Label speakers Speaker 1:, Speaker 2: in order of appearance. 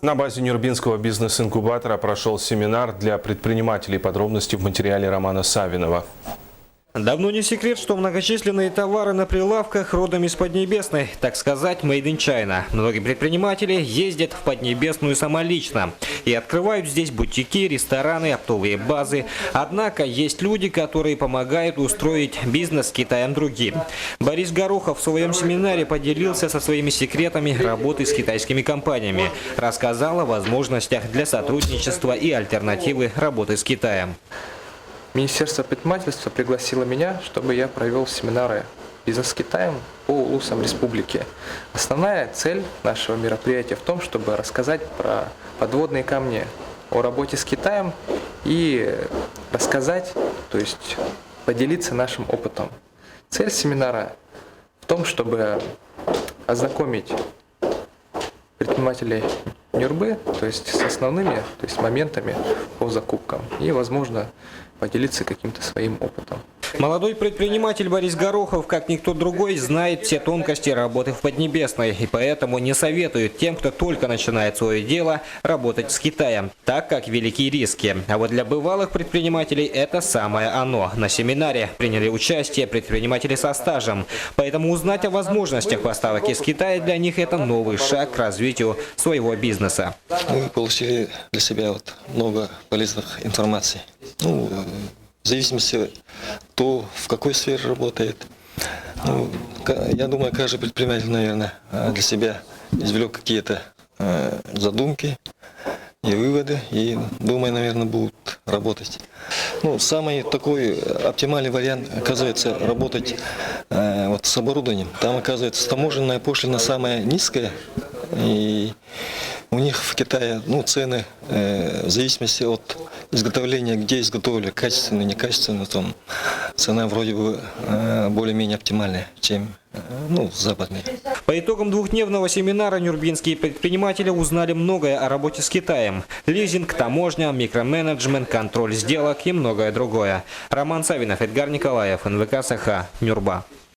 Speaker 1: На базе Нюрбинского бизнес-инкубатора прошел семинар для предпринимателей. Подробности в материале Романа Савинова.
Speaker 2: Давно не секрет, что многочисленные товары на прилавках родом из Поднебесной, так сказать, made in China. Многие предприниматели ездят в Поднебесную самолично и открывают здесь бутики, рестораны, оптовые базы. Однако есть люди, которые помогают устроить бизнес с Китаем другим. Борис Горохов в своем семинаре поделился со своими секретами работы с китайскими компаниями. Рассказал о возможностях для сотрудничества и альтернативы работы с Китаем.
Speaker 3: Министерство предпринимательства пригласило меня, чтобы я провел семинары «Бизнес с Китаем» по улусам республики. Основная цель нашего мероприятия в том, чтобы рассказать про подводные камни о работе с Китаем и рассказать, то есть поделиться нашим опытом. Цель семинара в том, чтобы ознакомить предпринимателей Нюрбы, то есть с основными, то есть моментами по закупкам и, возможно, поделиться каким-то своим опытом.
Speaker 2: Молодой предприниматель Борис Горохов, как никто другой, знает все тонкости работы в Поднебесной и поэтому не советует тем, кто только начинает свое дело, работать с Китаем, так как велики риски. А вот для бывалых предпринимателей это самое оно. На семинаре приняли участие предприниматели со стажем, поэтому узнать о возможностях поставок из Китая для них это новый шаг к развитию своего бизнеса.
Speaker 4: Мы получили для себя много полезных информаций. В зависимости кто в какой сфере работает. Я думаю, каждый предприниматель, наверное, для себя извлек какие-то задумки и выводы, и, думаю, наверное, будут работать. Самый такой оптимальный вариант, оказывается, работать с оборудованием. Там, оказывается, таможенная пошлина самая низкая, и у них в Китае цены в зависимости от изготовления, где изготовили, качественно, некачественно, там цена вроде бы более-менее оптимальная, чем западная.
Speaker 2: По итогам двухдневного семинара нюрбинские предприниматели узнали многое о работе с Китаем. Лизинг, таможня, микроменеджмент, контроль сделок и многое другое. Роман Савинов, Эдгар Николаев, НВК СХ, Нюрба.